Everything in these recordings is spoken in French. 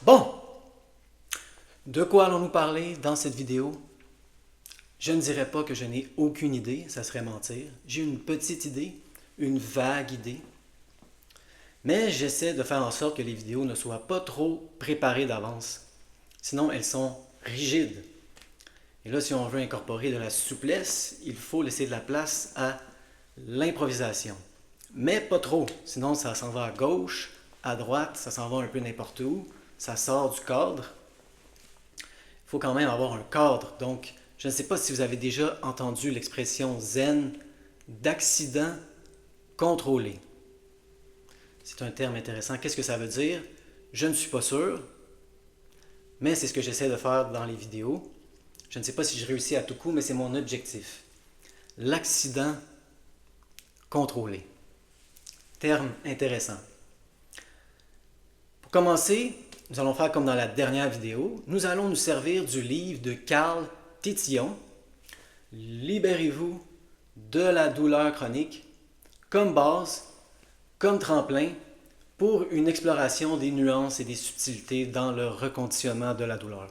Bon, de quoi allons-nous parler dans cette vidéo? Je ne dirais pas que je n'ai aucune idée, ça serait mentir. J'ai une petite idée, une vague idée. Mais j'essaie de faire en sorte que les vidéos ne soient pas trop préparées d'avance. Sinon, elles sont rigides. Et là, si on veut incorporer de la souplesse, il faut laisser de la place à l'improvisation. Mais pas trop, sinon ça s'en va à gauche, à droite, ça s'en va un peu n'importe où, ça sort du cadre. Il faut quand même avoir un cadre. Donc, je ne sais pas si vous avez déjà entendu l'expression zen d'accident contrôlé. C'est un terme intéressant. Qu'est-ce que ça veut dire? Je ne suis pas sûr, mais c'est ce que j'essaie de faire dans les vidéos. Je ne sais pas si je réussis à tout coup, mais c'est mon objectif. L'accident contrôlé. Terme intéressant. Pour commencer, nous allons faire comme dans la dernière vidéo. Nous allons nous servir du livre de Carl Tétillon, Libérez-vous de la douleur chronique, comme base, comme tremplin, pour une exploration des nuances et des subtilités dans le reconditionnement de la douleur.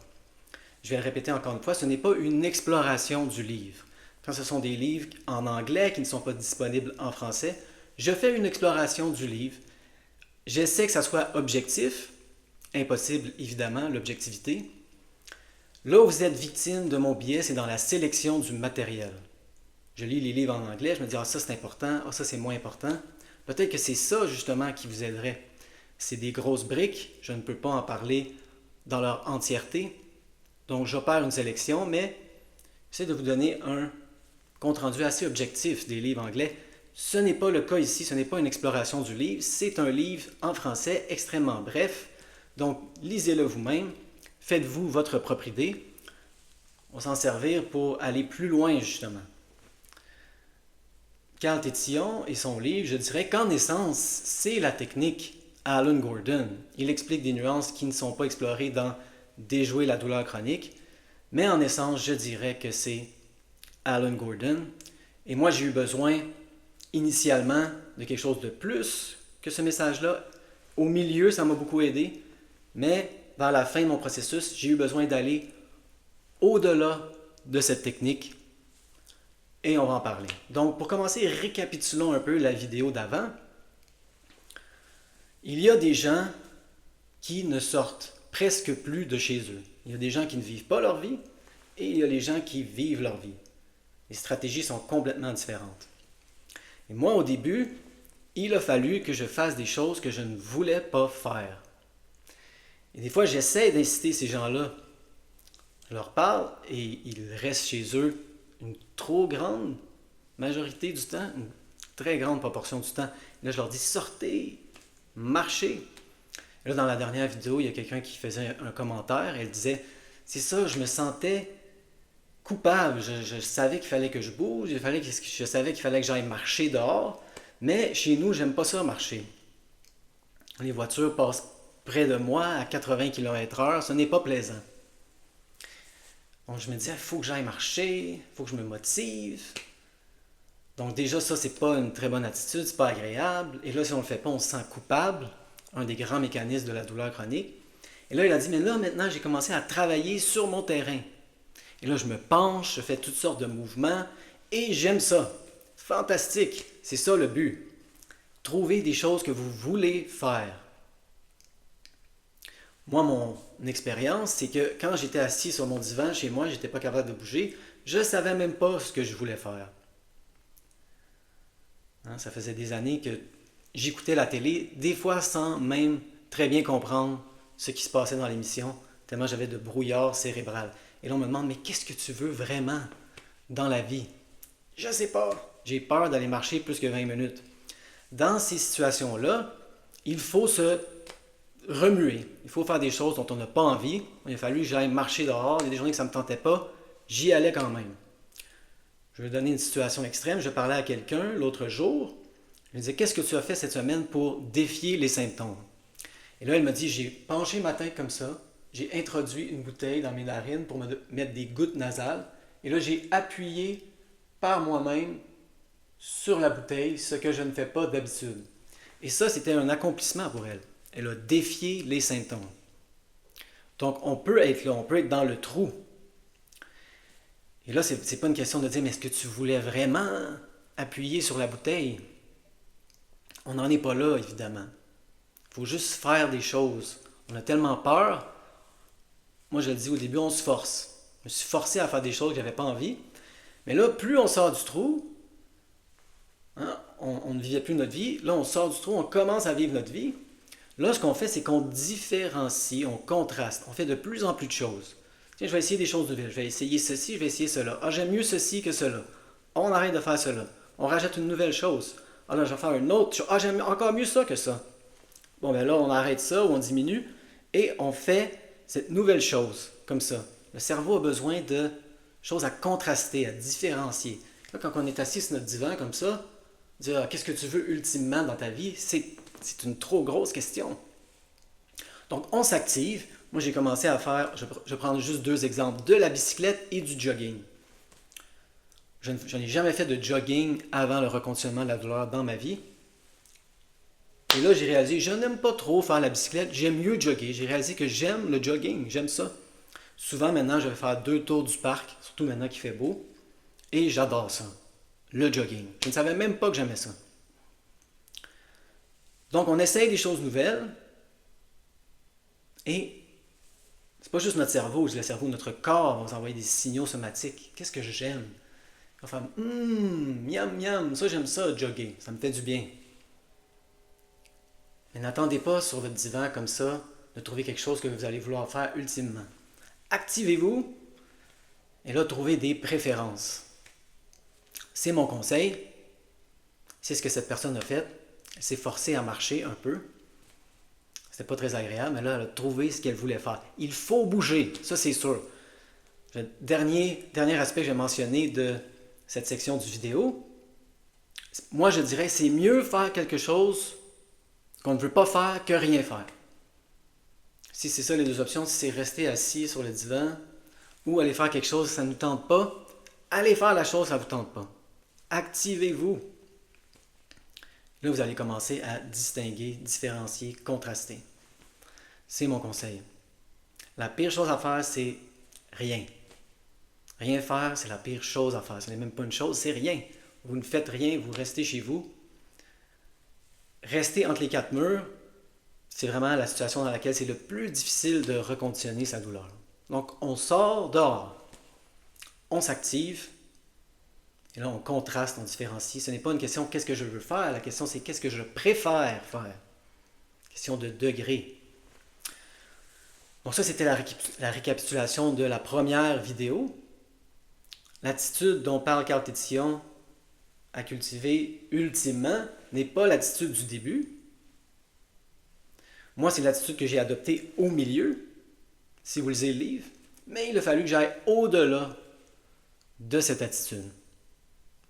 Je vais le répéter encore une fois, ce n'est pas une exploration du livre. Quand ce sont des livres en anglais qui ne sont pas disponibles en français, je fais une exploration du livre. J'essaie que ça soit objectif, impossible évidemment, l'objectivité. Là où vous êtes victime de mon biais, c'est dans la sélection du matériel. Je lis les livres en anglais, je me dis « Ah, ça c'est important, ah, ça c'est moins important ». Peut-être que c'est ça justement qui vous aiderait. C'est des grosses briques, je ne peux pas en parler dans leur entièreté. Donc j'opère une sélection, mais j'essaie de vous donner un compte-rendu assez objectif des livres anglais. Ce n'est pas le cas ici, ce n'est pas une exploration du livre, c'est un livre en français extrêmement bref. Donc lisez-le vous-même, faites-vous votre propre idée. On va s'en servir pour aller plus loin justement. Carl Tétillon et son livre, je dirais qu'en essence, c'est la technique Alan Gordon. Il explique des nuances qui ne sont pas explorées dans Déjouer la douleur chronique, mais en essence, je dirais que c'est Alan Gordon. Et moi, j'ai eu besoin initialement de quelque chose de plus que ce message-là. Au milieu, ça m'a beaucoup aidé, mais vers la fin de mon processus, j'ai eu besoin d'aller au-delà de cette technique et on va en parler. Donc, pour commencer, récapitulons un peu la vidéo d'avant. Il y a des gens qui ne sortent presque plus de chez eux. Il y a des gens qui ne vivent pas leur vie et il y a les gens qui vivent leur vie. Les stratégies sont complètement différentes. Et moi, au début, il a fallu que je fasse des choses que je ne voulais pas faire. Et des fois, j'essaie d'inciter ces gens-là. Je leur parle et ils restent chez eux une trop grande majorité du temps, une très grande proportion du temps. Et là, je leur dis, sortez, marchez. Et là, dans la dernière vidéo, il y a quelqu'un qui faisait un commentaire. Elle disait, c'est ça, je me sentais coupable. Je savais qu'il fallait que je bouge, je savais qu'il fallait que j'aille marcher dehors. Mais chez nous, j'aime pas ça marcher. Les voitures passent près de moi à 80 km/h. Ce n'est pas plaisant. Donc, je me disais, il faut que j'aille marcher, il faut que je me motive. Donc, déjà, ça, c'est pas une très bonne attitude, c'est pas agréable. Et là, si on le fait pas, on se sent coupable. Un des grands mécanismes de la douleur chronique. Et là, il a dit, mais là, maintenant, j'ai commencé à travailler sur mon terrain. Et là, je me penche, je fais toutes sortes de mouvements et j'aime ça. Fantastique. C'est ça le but. Trouver des choses que vous voulez faire. Moi, mon expérience, c'est que quand j'étais assis sur mon divan chez moi, j'étais pas capable de bouger, je savais même pas ce que je voulais faire. Ça faisait des années que j'écoutais la télé, des fois sans même très bien comprendre ce qui se passait dans l'émission, tellement j'avais de brouillard cérébral. Et là, on me demande, mais qu'est-ce que tu veux vraiment dans la vie? Je sais pas. J'ai peur d'aller marcher plus que 20 minutes. Dans ces situations-là, il faut se remuer. Il faut faire des choses dont on n'a pas envie. Il a fallu que j'aille marcher dehors. Il y a des journées que ça ne me tentait pas. J'y allais quand même. Je vais donner une situation extrême. Je parlais à quelqu'un l'autre jour. Je lui disais, qu'est-ce que tu as fait cette semaine pour défier les symptômes? Et là, elle m'a dit, j'ai penché ma tête comme ça. J'ai introduit une bouteille dans mes narines pour me mettre des gouttes nasales. Et là, j'ai appuyé par moi-même sur la bouteille, ce que je ne fais pas d'habitude. Et ça, c'était un accomplissement pour elle. Elle a défié les symptômes. Donc, on peut être là, on peut être dans le trou. Et là, c'est pas une question de dire, mais est-ce que tu voulais vraiment appuyer sur la bouteille? On n'en est pas là, évidemment. Il faut juste faire des choses. On a tellement peur. Moi, je le dis au début, on se force. Je me suis forcé à faire des choses que j'avais pas envie. Mais là, plus on sort du trou, hein, on ne vivait plus notre vie. Là, on sort du trou, on commence à vivre notre vie. Là, ce qu'on fait, c'est qu'on différencie, on contraste. On fait de plus en plus de choses. Tiens, je vais essayer des choses nouvelles. Je vais essayer ceci, je vais essayer cela. Ah, j'aime mieux ceci que cela. On arrête de faire cela. On rajoute une nouvelle chose. Ah, là, je vais faire une autre chose. Ah, j'aime encore mieux ça que ça. Bon, ben là, on arrête ça ou on diminue et on fait cette nouvelle chose, comme ça. Le cerveau a besoin de choses à contraster, à différencier. Là, quand on est assis sur notre divan comme ça, dire qu'est-ce que tu veux ultimement dans ta vie, c'est une trop grosse question. Donc, on s'active. Moi, j'ai commencé à faire, je vais prendre juste 2 exemples, de la bicyclette et du jogging. Je n'ai jamais fait de jogging avant le reconditionnement de la douleur dans ma vie. Et là, j'ai réalisé, je n'aime pas trop faire la bicyclette, j'aime mieux jogger. J'ai réalisé que j'aime le jogging, j'aime ça. Souvent, maintenant, je vais faire 2 tours du parc, surtout maintenant qu'il fait beau. Et j'adore ça, le jogging. Je ne savais même pas que j'aimais ça. Donc, on essaye des choses nouvelles. Et c'est pas juste notre cerveau, c'est le cerveau, notre corps va nous envoyer des signaux somatiques. Qu'est-ce que j'aime? On va faire, miam, miam, ça j'aime ça, jogger, ça me fait du bien. Mais n'attendez pas sur votre divan comme ça de trouver quelque chose que vous allez vouloir faire ultimement. Activez-vous et là, trouvez des préférences. C'est mon conseil. C'est ce que cette personne a fait. Elle s'est forcée à marcher un peu. C'était pas très agréable, mais là, elle a trouvé ce qu'elle voulait faire. Il faut bouger, ça c'est sûr. Le dernier aspect que j'ai mentionné de cette section du vidéo, moi je dirais c'est mieux faire quelque chose qu'on ne veut pas faire que rien faire. Si c'est ça les 2 options, si c'est rester assis sur le divan ou aller faire quelque chose que ça ne nous tente pas, allez faire la chose que ça ne vous tente pas. Activez-vous. Là, vous allez commencer à distinguer, différencier, contraster. C'est mon conseil. La pire chose à faire, c'est rien. Rien faire, c'est la pire chose à faire. Ce n'est même pas une chose, c'est rien. Vous ne faites rien, vous restez chez vous. Rester entre les 4 murs, c'est vraiment la situation dans laquelle c'est le plus difficile de reconditionner sa douleur. Donc, on sort dehors, on s'active, et là, on contraste, on différencie. Ce n'est pas une question qu'est-ce que je veux faire, la question c'est qu'est-ce que je préfère faire. Question de degré. Donc ça, c'était la récapitulation de la première vidéo. L'attitude dont parle Carl Tétillon à cultiver ultimement n'est pas l'attitude du début. Moi, c'est l'attitude que j'ai adoptée au milieu, si vous lisez le livre, mais il a fallu que j'aille au-delà de cette attitude.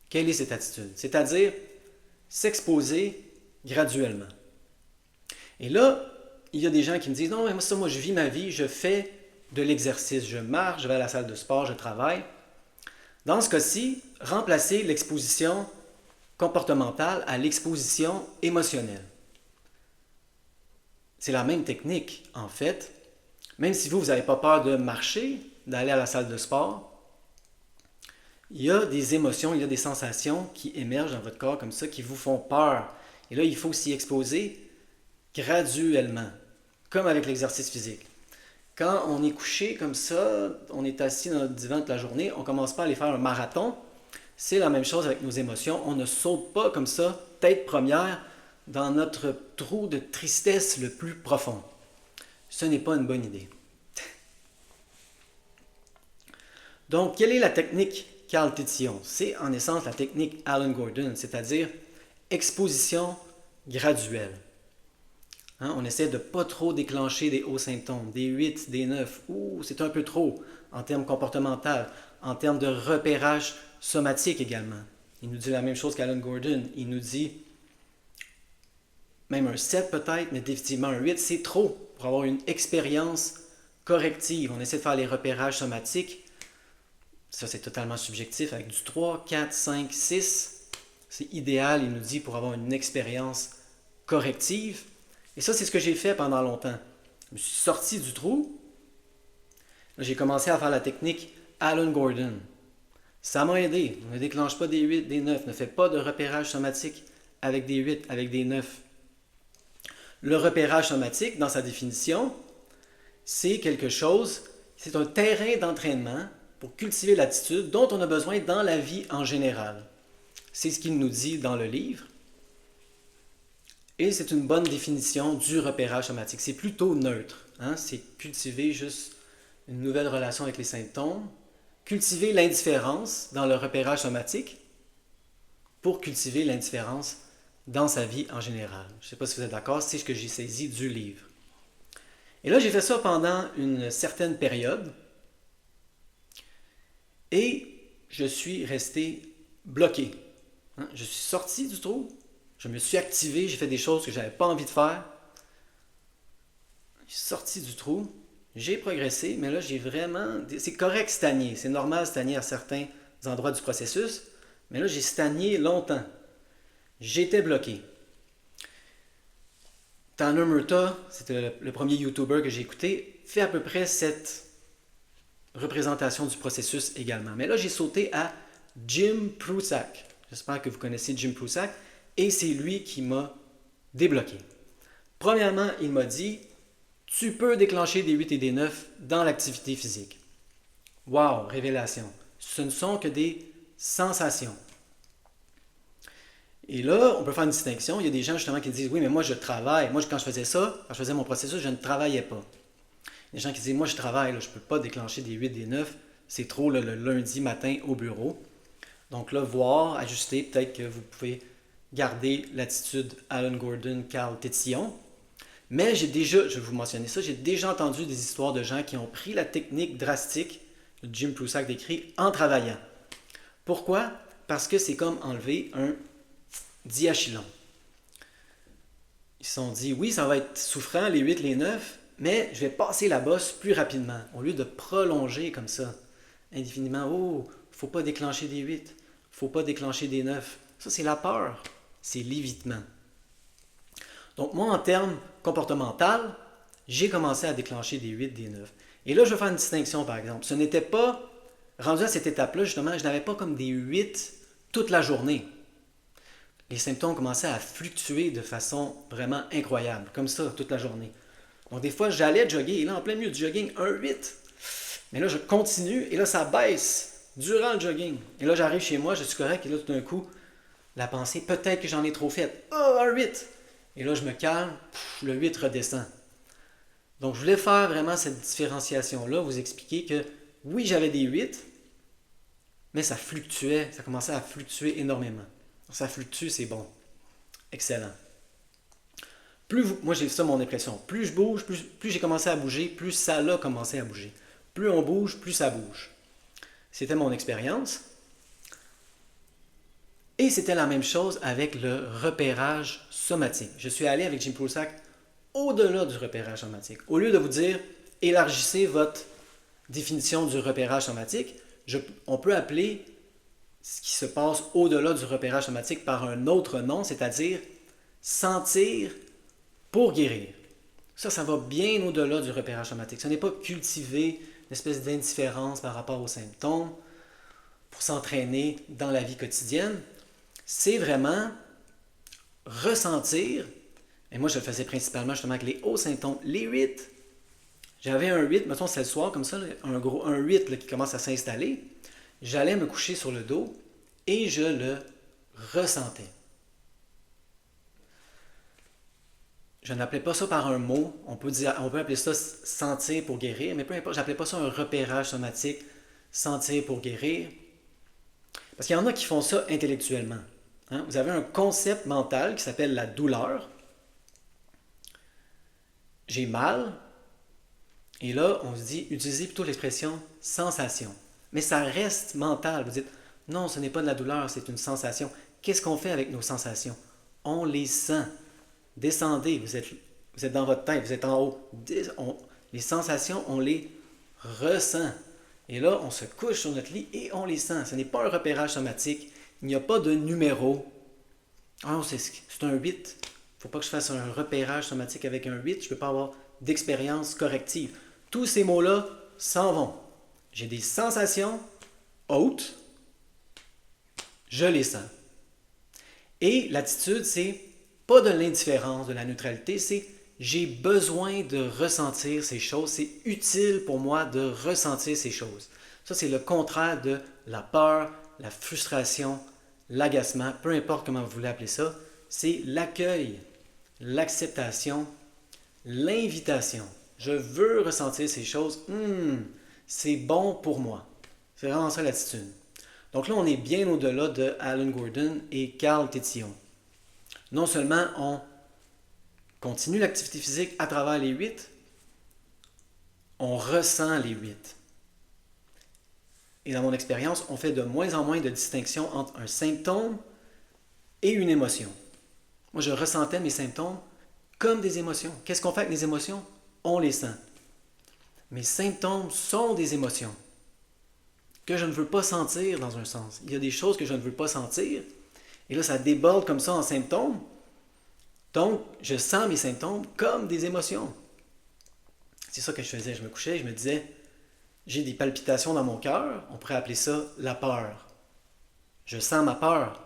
Quelle est cette attitude? C'est-à-dire s'exposer graduellement. Et là, il y a des gens qui me disent, non, mais moi je vis ma vie, je fais de l'exercice, je marche, je vais à la salle de sport, je travaille. Dans ce cas-ci, remplacez l'exposition comportementale à l'exposition émotionnelle. C'est la même technique, en fait. Même si vous n'avez pas peur de marcher, d'aller à la salle de sport, il y a des émotions, il y a des sensations qui émergent dans votre corps comme ça, qui vous font peur. Et là, il faut s'y exposer graduellement, comme avec l'exercice physique. Quand on est couché comme ça, on est assis dans notre divan toute la journée, on ne commence pas à aller faire un marathon. C'est la même chose avec nos émotions. On ne saute pas comme ça, tête première, dans notre trou de tristesse le plus profond. Ce n'est pas une bonne idée. Donc, quelle est la technique Carl Tétillon? C'est en essence la technique Alan Gordon, c'est-à-dire exposition graduelle. Hein, on essaie de ne pas trop déclencher des hauts symptômes, des 8, des 9. C'est un peu trop en termes comportementaux, en termes de repérage somatique également. Il nous dit la même chose qu'Alan Gordon. Il nous dit même un 7 peut-être, mais définitivement un 8, c'est trop pour avoir une expérience corrective. On essaie de faire les repérages somatiques. Ça, c'est totalement subjectif. Avec du 3, 4, 5, 6, c'est idéal, il nous dit, pour avoir une expérience corrective. Et ça, c'est ce que j'ai fait pendant longtemps. Je me suis sorti du trou, J'ai commencé à faire la technique Alan Gordon. Ça m'a aidé. Ne déclenche pas des 8, des 9. Ne fais pas de repérage somatique avec des 8, avec des 9. Le repérage somatique, dans sa définition, c'est quelque chose, c'est un terrain d'entraînement pour cultiver l'attitude dont on a besoin dans la vie en général. C'est ce qu'il nous dit dans le livre. Et c'est une bonne définition du repérage somatique. C'est plutôt neutre. Hein? C'est cultiver juste une nouvelle relation avec les symptômes, cultiver l'indifférence dans le repérage somatique pour cultiver l'indifférence dans sa vie en général. Je ne sais pas si vous êtes d'accord, c'est ce que j'ai saisi du livre. Et là, j'ai fait ça pendant une certaine période et je suis resté bloqué. Hein? Je suis sorti du trou, je me suis activé, j'ai fait des choses que je n'avais pas envie de faire. Je suis sorti du trou, j'ai progressé, mais là, j'ai vraiment... C'est correct stagner, c'est normal stagner à certains endroits du processus, mais là, j'ai stagné longtemps. J'étais bloqué. Tanner Murtaugh, c'était le premier YouTuber que j'ai écouté, fait à peu près cette représentation du processus également. Mais là, j'ai sauté à Jim Prusak. J'espère que vous connaissez Jim Prusak. Et c'est lui qui m'a débloqué. Premièrement, il m'a dit, tu peux déclencher des 8 et des 9 dans l'activité physique. Wow, révélation. Ce ne sont que des sensations. Et là, on peut faire une distinction. Il y a des gens justement qui disent, oui, mais moi je travaille. Moi, quand je faisais ça, quand je faisais mon processus, je ne travaillais pas. Il y a des gens qui disent, moi je travaille, là, je ne peux pas déclencher des 8, des 9. C'est trop là, le lundi matin au bureau. Donc là, voir, ajuster, peut-être que vous pouvez garder l'attitude Alan Gordon, Carl Tétillon. Mais j'ai déjà, je vais vous mentionner ça, j'ai déjà entendu des histoires de gens qui ont pris la technique drastique que Jim Prusak décrit en travaillant. Pourquoi? Parce que c'est comme enlever un diachylon. Ils se sont dit, oui, ça va être souffrant, les 8, les 9, mais je vais passer la bosse plus rapidement, au lieu de prolonger comme ça, indéfiniment. Oh, il ne faut pas déclencher des 8, il ne faut pas déclencher des 9. Ça, c'est la peur, c'est l'évitement. Donc, moi, en termes comportementaux, j'ai commencé à déclencher des 8, des 9. Et là, je vais faire une distinction, par exemple. Ce n'était pas, rendu à cette étape-là, justement, je n'avais pas comme des 8 toute la journée. Les symptômes commençaient à fluctuer de façon vraiment incroyable, comme ça, toute la journée. Donc, des fois, j'allais jogger, et là, en plein milieu du jogging, un 8. Mais là, je continue, et là, ça baisse durant le jogging. Et là, j'arrive chez moi, je suis correct, et là, tout d'un coup, la pensée, peut-être que j'en ai trop fait. Oh, un 8! Et là, je me calme, le 8 redescend. Donc, je voulais faire vraiment cette différenciation-là, vous expliquer que, oui, j'avais des 8, mais ça fluctuait, ça commençait à fluctuer énormément. Ça fluctue, c'est bon. Excellent. Moi j'ai ça mon impression. Plus je bouge, plus j'ai commencé à bouger, plus ça a commencé à bouger. Plus on bouge, plus ça bouge. C'était mon expérience. Et c'était la même chose avec le repérage somatique. Je suis allé avec Jim Prusak au-delà du repérage somatique. Au lieu de vous dire élargissez votre définition du repérage somatique, on peut appeler ce qui se passe au-delà du repérage somatique par un autre nom, c'est-à-dire sentir pour guérir. Ça va bien au-delà du repérage somatique. Ce n'est pas cultiver une espèce d'indifférence par rapport aux symptômes pour s'entraîner dans la vie quotidienne. C'est vraiment ressentir, et moi je le faisais principalement justement avec les hauts symptômes, les 8. J'avais un 8, mettons c'est le soir comme ça, un 8 là, qui commence à s'installer. J'allais me coucher sur le dos et je le ressentais. Je n'appelais pas ça par un mot. On peut appeler ça sentir pour guérir, mais peu importe, je n'appelais pas ça un repérage somatique, sentir pour guérir. Parce qu'il y en a qui font ça intellectuellement. Hein? Vous avez un concept mental qui s'appelle la douleur. J'ai mal. Et là, on se dit, utilisez plutôt l'expression sensation. Mais ça reste mental. Vous dites, non, ce n'est pas de la douleur, c'est une sensation. Qu'est-ce qu'on fait avec nos sensations? On les sent. Descendez, vous êtes dans votre tête, vous êtes en haut. Les sensations, on les ressent. Et là, on se couche sur notre lit et on les sent. Ce n'est pas un repérage somatique. Il n'y a pas de numéro. Ah non, c'est un 8. Il ne faut pas que je fasse un repérage somatique avec un 8. Je ne peux pas avoir d'expérience corrective. Tous ces mots-là s'en vont. J'ai des sensations hautes, je les sens. Et l'attitude, c'est pas de l'indifférence, de la neutralité, c'est j'ai besoin de ressentir ces choses, c'est utile pour moi de ressentir ces choses. Ça, c'est le contraire de la peur, la frustration, l'agacement, peu importe comment vous voulez appeler ça, c'est l'accueil, l'acceptation, l'invitation. Je veux ressentir ces choses. C'est bon pour moi. C'est vraiment ça l'attitude. Donc là, on est bien au-delà de Alan Gordon et Carl Tétillon. Non seulement on continue l'activité physique à travers les 8, on ressent les 8. Et dans mon expérience, on fait de moins en moins de distinction entre un symptôme et une émotion. Moi, je ressentais mes symptômes comme des émotions. Qu'est-ce qu'on fait avec les émotions? On les sent. Mes symptômes sont des émotions que je ne veux pas sentir dans un sens. Il y a des choses que je ne veux pas sentir, et là, ça déborde comme ça en symptômes. Donc, je sens mes symptômes comme des émotions. C'est ça que je faisais. Je me couchais, je me disais, j'ai des palpitations dans mon cœur, on pourrait appeler ça la peur. Je sens ma peur.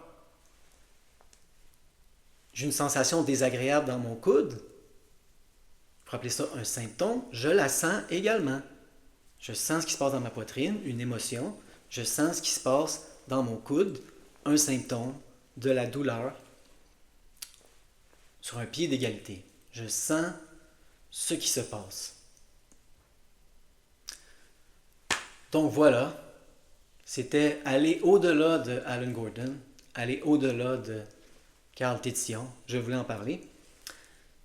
J'ai une sensation désagréable dans mon coude, on pourrait appeler ça un symptôme, je la sens également. Je sens ce qui se passe dans ma poitrine, une émotion. Je sens ce qui se passe dans mon coude, un symptôme de la douleur sur un pied d'égalité. Je sens ce qui se passe. Donc voilà, c'était aller au-delà de Alan Gordon, aller au-delà de Carl Tétillon. Je voulais en parler.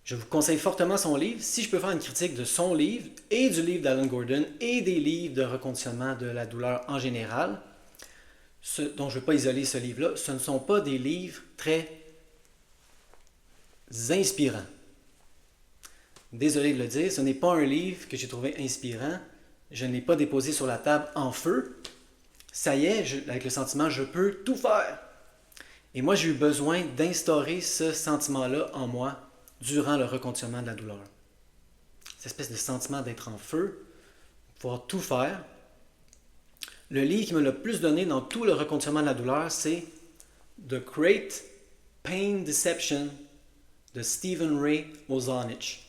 Je vous conseille fortement son livre. Si je peux faire une critique de son livre et du livre d'Alan Gordon et des livres de reconditionnement de la douleur en général, dont je ne veux pas isoler ce livre-là, ce ne sont pas des livres très inspirants. Désolé de le dire, ce n'est pas un livre que j'ai trouvé inspirant. Je ne l'ai pas déposé sur la table en feu. Ça y est, avec le sentiment « je peux tout faire ». Et moi, j'ai eu besoin d'instaurer ce sentiment-là en moi durant le reconditionnement de la douleur. Cette espèce de sentiment d'être en feu, de pouvoir tout faire. Le livre qui me l'a le plus donné dans tout le reconditionnement de la douleur, c'est The Great Pain Deception de Stephen Ray Ozanich.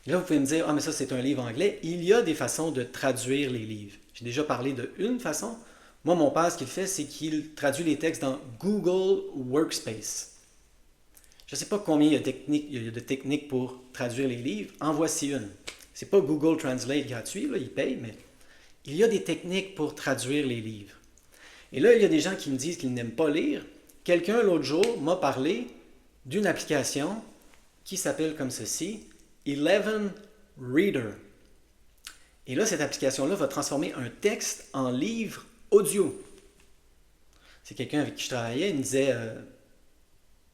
Et là, vous pouvez me dire, ah, mais ça, c'est un livre anglais. Il y a des façons de traduire les livres. J'ai déjà parlé d'une façon. Moi, mon père, ce qu'il fait, c'est qu'il traduit les textes dans Google Workspace. Je ne sais pas combien il y a de techniques pour traduire les livres. En voici une. Ce n'est pas Google Translate gratuit, là, il paye, mais il y a des techniques pour traduire les livres. Et là, il y a des gens qui me disent qu'ils n'aiment pas lire. Quelqu'un, l'autre jour, m'a parlé d'une application qui s'appelle comme ceci, Eleven Reader. Et là, cette application-là va transformer un texte en livre audio. C'est quelqu'un avec qui je travaillais, il me disait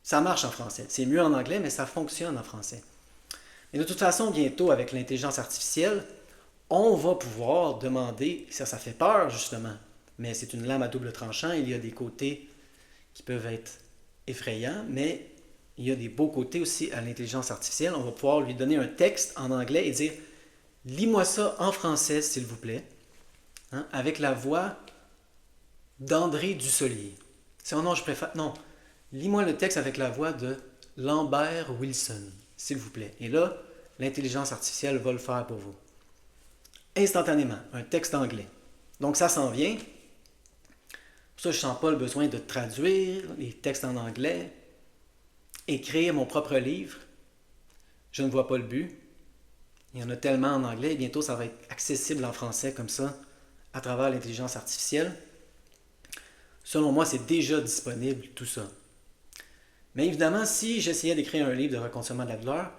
ça marche en français. C'est mieux en anglais, mais ça fonctionne en français. Et de toute façon, bientôt, avec l'intelligence artificielle, on va pouvoir demander, ça fait peur justement, mais c'est une lame à double tranchant, il y a des côtés qui peuvent être effrayants, mais il y a des beaux côtés aussi à l'intelligence artificielle. On va pouvoir lui donner un texte en anglais et dire « Lis-moi ça en français, s'il vous plaît, hein, avec la voix d'André Dussolier. » Sinon, non, je préfère... Non, lis-moi le texte avec la voix de Lambert Wilson, s'il vous plaît. Et là, l'intelligence artificielle va le faire pour vous. Instantanément, un texte anglais. Donc, ça s'en vient. Pour ça, je ne sens pas le besoin de traduire les textes en anglais. Écrire mon propre livre, je ne vois pas le but. Il y en a tellement en anglais, et bientôt ça va être accessible en français comme ça, à travers l'intelligence artificielle. Selon moi, c'est déjà disponible, tout ça. Mais évidemment, si j'essayais d'écrire un livre de reconditionnement de la douleur,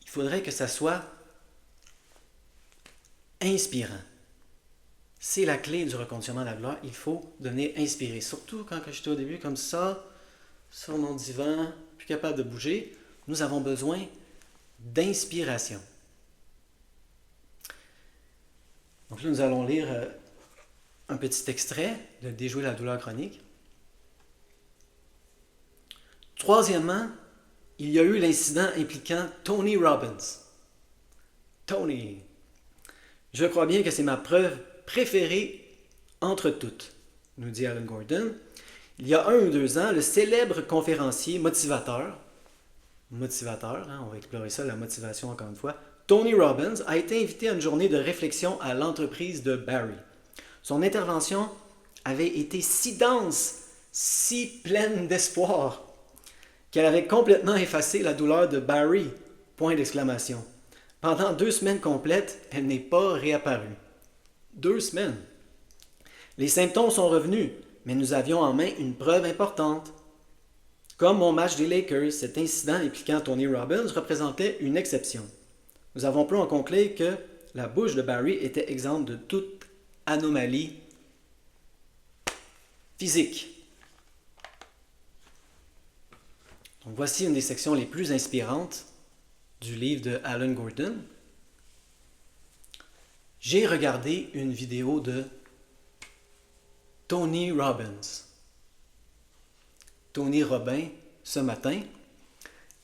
il faudrait que ça soit inspirant. C'est la clé du reconditionnement de la douleur. Il faut devenir inspiré. Surtout quand j'étais au début comme ça, sur mon divan, plus capable de bouger, nous avons besoin d'inspiration. Donc là, nous allons lire un petit extrait de Déjouer la douleur chronique. Troisièmement, il y a eu l'incident impliquant Tony Robbins. Tony. Je crois bien que c'est ma preuve préférée entre toutes, nous dit Alan Gordon. Il y a 1 ou 2 ans, le célèbre conférencier motivateur, hein, on va explorer ça, la motivation encore une fois, Tony Robbins, a été invité à une journée de réflexion à l'entreprise de Barry. Son intervention avait été si dense, si pleine d'espoir, qu'elle avait complètement effacé la douleur de Barry. Point d'exclamation. Pendant 2 semaines complètes, elle n'est pas réapparue. 2 semaines. Les symptômes sont revenus, mais nous avions en main une preuve importante. Comme mon match des Lakers, cet incident impliquant Tony Robbins représentait une exception. Nous avons pu en conclure que la bouche de Barry était exempte de toute anomalie physique. Donc voici une des sections les plus inspirantes du livre de Alan Gordon. J'ai regardé une vidéo de Tony Robbins, Tony Robin, ce matin,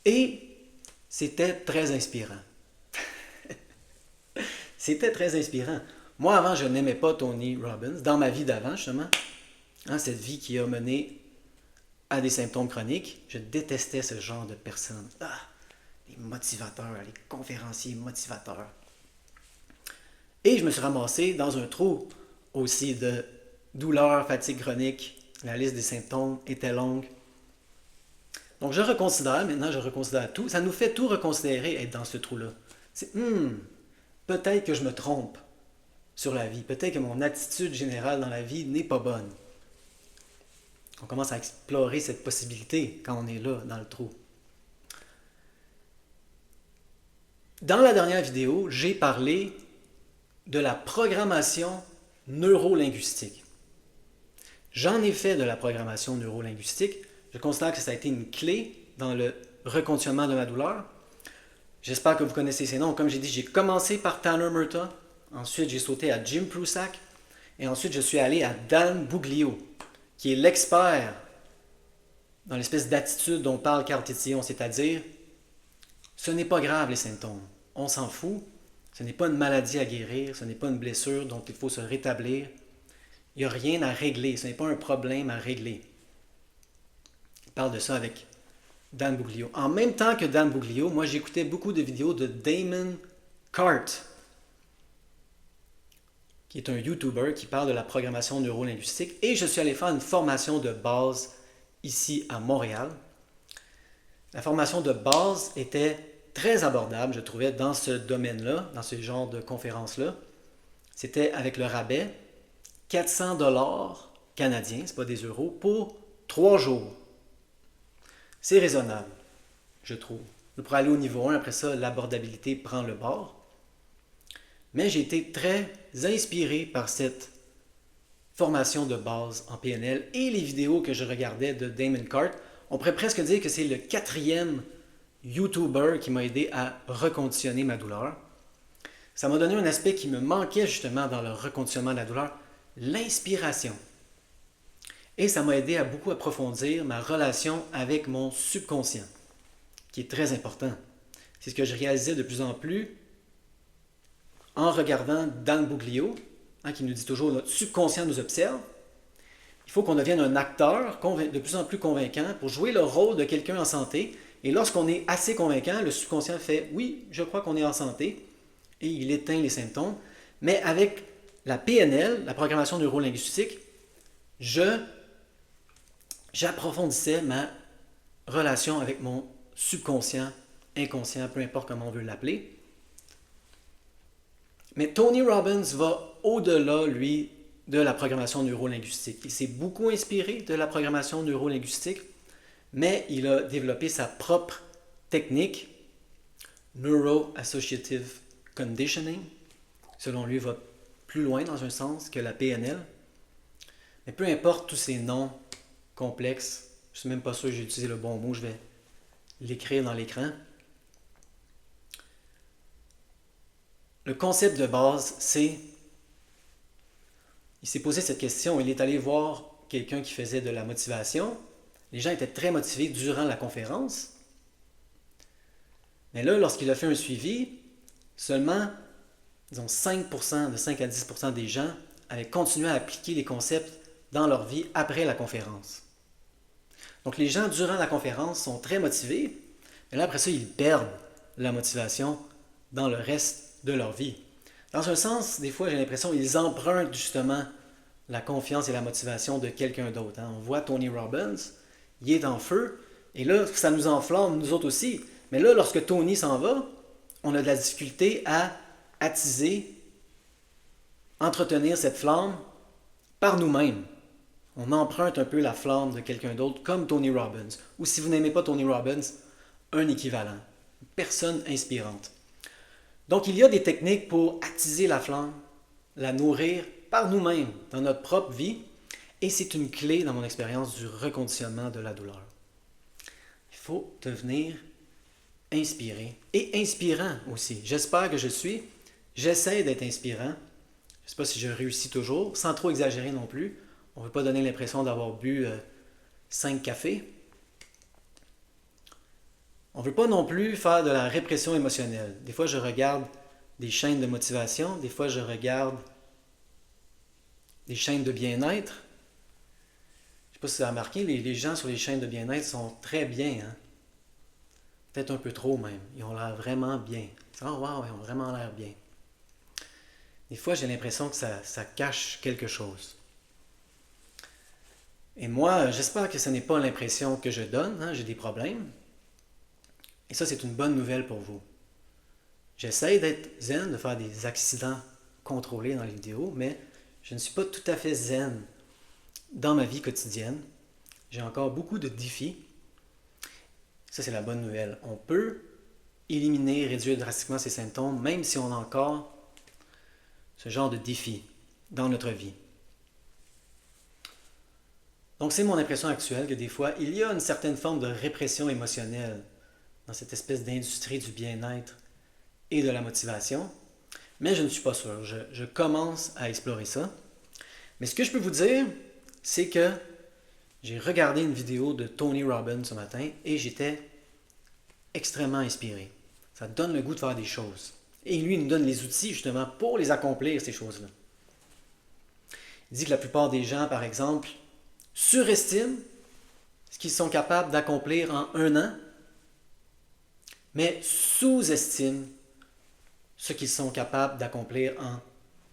et c'était très inspirant. C'était très inspirant. Moi, avant, je n'aimais pas Tony Robbins, dans ma vie d'avant, justement, hein, cette vie qui a mené à des symptômes chroniques. Je détestais ce genre de personnes. Les motivateurs, les conférenciers motivateurs. Et je me suis ramassé dans un trou aussi de douleur, fatigue chronique. La liste des symptômes était longue. Donc je reconsidère tout. Ça nous fait tout reconsidérer, être dans ce trou-là. C'est, peut-être que je me trompe sur la vie. Peut-être que mon attitude générale dans la vie n'est pas bonne. On commence à explorer cette possibilité quand on est là, dans le trou. Dans la dernière vidéo, j'ai parlé de la programmation neurolinguistique. J'en ai fait de la programmation neurolinguistique. Je considère que ça a été une clé dans le reconditionnement de ma douleur. J'espère que vous connaissez ces noms. Comme j'ai dit, j'ai commencé par Tanner Murtaugh. Ensuite, j'ai sauté à Jim Prusak. Et ensuite, je suis allé à Dan Buglio, qui est l'expert dans l'espèce d'attitude dont parle Carl Tétillon, c'est-à-dire, ce n'est pas grave les symptômes. On s'en fout. Ce n'est pas une maladie à guérir. Ce n'est pas une blessure dont il faut se rétablir. Il n'y a rien à régler. Ce n'est pas un problème à régler. Il parle de ça avec Dan Buglio. En même temps que Dan Buglio, moi j'écoutais beaucoup de vidéos de Damon Cart, qui est un YouTuber qui parle de la programmation neurolinguistique, et je suis allé faire une formation de base ici à Montréal. La formation de base était très abordable, je trouvais, dans ce domaine-là, dans ce genre de conférence-là. C'était avec le rabais, 400 $ canadiens, c'est pas des euros, pour 3 jours. C'est raisonnable, je trouve. Pour aller au niveau 1, après ça, l'abordabilité prend le bord. Mais j'ai été très inspiré par cette formation de base en PNL et les vidéos que je regardais de Damon Cart. On pourrait presque dire que c'est le 4e YouTuber qui m'a aidé à reconditionner ma douleur. Ça m'a donné un aspect qui me manquait justement dans le reconditionnement de la douleur, l'inspiration. Et ça m'a aidé à beaucoup approfondir ma relation avec mon subconscient, qui est très important. C'est ce que je réalisais de plus en plus en regardant Dan Buglio, qui nous dit toujours notre subconscient nous observe. Il faut qu'on devienne un acteur de plus en plus convaincant pour jouer le rôle de quelqu'un en santé. Et lorsqu'on est assez convaincant, le subconscient fait « oui, je crois qu'on est en santé » et il éteint les symptômes. Mais avec la PNL, la programmation neurolinguistique, j'approfondissais ma relation avec mon subconscient, inconscient, peu importe comment on veut l'appeler. Mais Tony Robbins va au-delà, lui, de la programmation neurolinguistique. Il s'est beaucoup inspiré de la programmation neurolinguistique, mais il a développé sa propre technique, Neuro-Associative Conditioning. Selon lui, va plus loin dans un sens que la PNL. Mais peu importe tous ces noms complexes, je ne suis même pas sûr que j'ai utilisé le bon mot, je vais l'écrire dans l'écran. Le concept de base, c'est, il s'est posé cette question, il est allé voir quelqu'un qui faisait de la motivation. Les gens étaient très motivés durant la conférence. Mais là, lorsqu'il a fait un suivi, seulement disons 5%, de 5 à 10% des gens avaient continué à appliquer les concepts dans leur vie après la conférence. Donc les gens, durant la conférence, sont très motivés, mais là, après ça, ils perdent la motivation dans le reste de leur vie. Dans un sens, des fois, j'ai l'impression qu'ils empruntent justement la confiance et la motivation de quelqu'un d'autre. On voit Tony Robbins, il est en feu, et là, ça nous enflamme, nous autres aussi. Mais là, lorsque Tony s'en va, on a de la difficulté à attiser, entretenir cette flamme par nous-mêmes. On emprunte un peu la flamme de quelqu'un d'autre, comme Tony Robbins. Ou si vous n'aimez pas Tony Robbins, un équivalent. Une personne inspirante. Donc, il y a des techniques pour attiser la flamme, la nourrir par nous-mêmes dans notre propre vie. Et c'est une clé, dans mon expérience, du reconditionnement de la douleur. Il faut devenir inspiré et inspirant aussi. J'espère que je le suis. J'essaie d'être inspirant. Je ne sais pas si je réussis toujours, sans trop exagérer non plus. On ne veut pas donner l'impression d'avoir bu 5 cafés. On ne veut pas non plus faire de la répression émotionnelle. Des fois, je regarde des chaînes de motivation. Des fois, je regarde des chaînes de bien-être. Je ne sais pas si vous avez remarqué, les gens sur les chaînes de bien-être sont très bien. Hein? Peut-être un peu trop même. Ils ont l'air vraiment bien. Oh wow, ils ont vraiment l'air bien. Des fois, j'ai l'impression que ça cache quelque chose. Et moi, j'espère que ce n'est pas l'impression que je donne. Hein? J'ai des problèmes. Et ça, c'est une bonne nouvelle pour vous. J'essaie d'être zen, de faire des accidents contrôlés dans les vidéos, mais je ne suis pas tout à fait zen dans ma vie quotidienne. J'ai encore beaucoup de défis. Ça, c'est la bonne nouvelle. On peut éliminer, réduire drastiquement ces symptômes, même si on a encore ce genre de défis dans notre vie. Donc, c'est mon impression actuelle que des fois, il y a une certaine forme de répression émotionnelle dans cette espèce d'industrie du bien-être et de la motivation. Mais je ne suis pas sûr. Je commence à explorer ça. Mais ce que je peux vous dire, c'est que j'ai regardé une vidéo de Tony Robbins ce matin et j'étais extrêmement inspiré. Ça donne le goût de faire des choses. Et lui, il nous donne les outils justement pour les accomplir, ces choses-là. Il dit que la plupart des gens, par exemple, surestiment ce qu'ils sont capables d'accomplir en 1 an, mais sous-estiment ce qu'ils sont capables d'accomplir en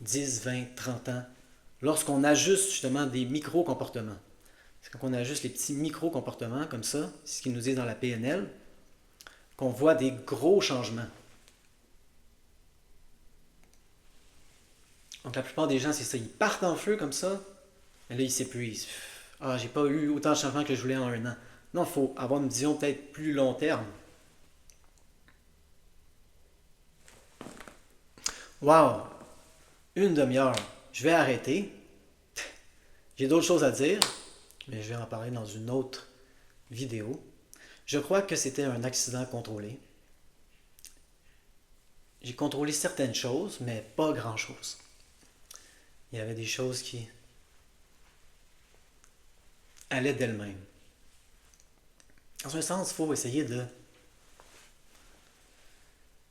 10, 20, 30 ans, lorsqu'on ajuste justement des micro-comportements. C'est quand on ajuste les petits micro-comportements comme ça, c'est ce qu'ils nous disent dans la PNL, qu'on voit des gros changements. Donc la plupart des gens, c'est ça, ils partent en feu comme ça, mais là ils s'épuisent. Ah, j'ai pas eu autant de changements que je voulais en 1 an. Non, il faut avoir une vision peut-être plus long terme. Wow! 1 demi-heure. Je vais arrêter. J'ai d'autres choses à dire, mais je vais en parler dans une autre vidéo. Je crois que c'était un accident contrôlé. J'ai contrôlé certaines choses, mais pas grand-chose. Il y avait des choses qui allaient d'elles-mêmes. Dans un sens, il faut essayer de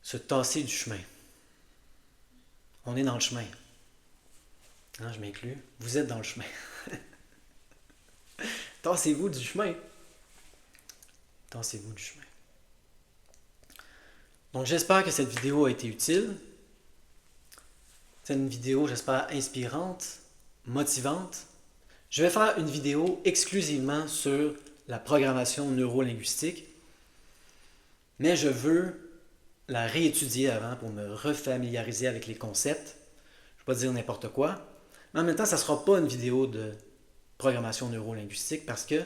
se tasser du chemin. On est dans le chemin. Non, je m'inclus. Vous êtes dans le chemin. Tassez-vous du chemin. Tassez-vous du chemin. Donc j'espère que cette vidéo a été utile. C'est une vidéo, j'espère, inspirante, motivante. Je vais faire une vidéo exclusivement sur la programmation neurolinguistique, mais je veux la réétudier avant pour me refamiliariser avec les concepts. Je ne vais pas dire n'importe quoi, mais en même temps, ça ne sera pas une vidéo de programmation neurolinguistique parce que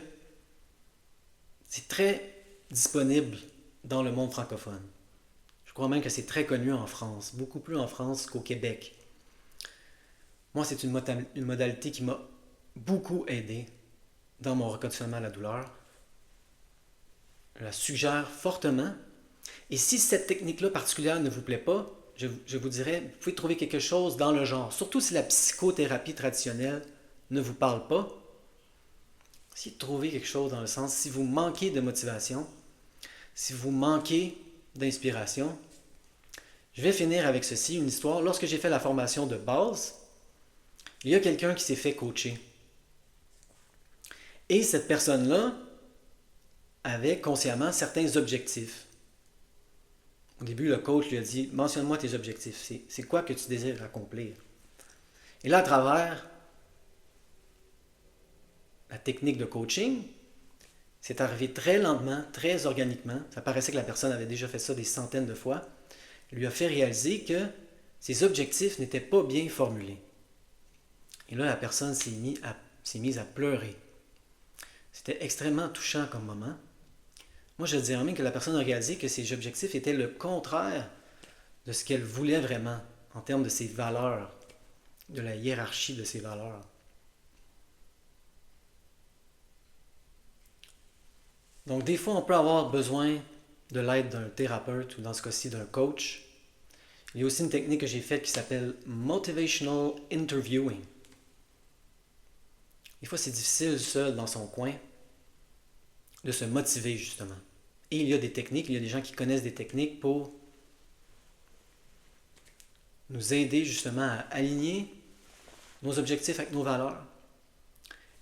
c'est très disponible dans le monde francophone. Je crois même que c'est très connu en France, beaucoup plus en France qu'au Québec. Moi, c'est une modalité qui m'a beaucoup aidé dans mon reconditionnement à la douleur. Je la suggère fortement. Et si cette technique-là particulière ne vous plaît pas, je vous dirais, vous pouvez trouver quelque chose dans le genre. Surtout si la psychothérapie traditionnelle ne vous parle pas. Essayez de trouver quelque chose dans le sens, si vous manquez de motivation, si vous manquez d'inspiration, Je vais finir avec ceci, une histoire. Lorsque j'ai fait la formation de base, il y a quelqu'un qui s'est fait coacher. Et cette personne-là avait consciemment certains objectifs. Au début, le coach lui a dit, mentionne-moi tes objectifs. C'est quoi que tu désires accomplir? Et là, à travers la technique de coaching, c'est arrivé très lentement, très organiquement. Ça paraissait que la personne avait déjà fait ça des centaines de fois. Il lui a fait réaliser que ses objectifs n'étaient pas bien formulés. Et là, la personne s'est mise à pleurer. C'était extrêmement touchant comme moment. Moi, je dirais même que la personne a réalisé que ses objectifs étaient le contraire de ce qu'elle voulait vraiment en termes de ses valeurs, de la hiérarchie de ses valeurs. Donc, des fois, on peut avoir besoin de l'aide d'un thérapeute ou dans ce cas-ci d'un coach. Il y a aussi une technique que j'ai faite qui s'appelle Motivational Interviewing. Des fois, c'est difficile seul dans son coin de se motiver justement. Et il y a des techniques, il y a des gens qui connaissent des techniques pour nous aider justement à aligner nos objectifs avec nos valeurs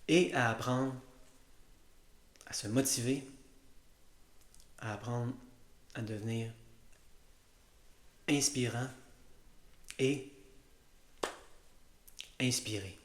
et à apprendre à se motiver, à apprendre à devenir inspirant et inspiré.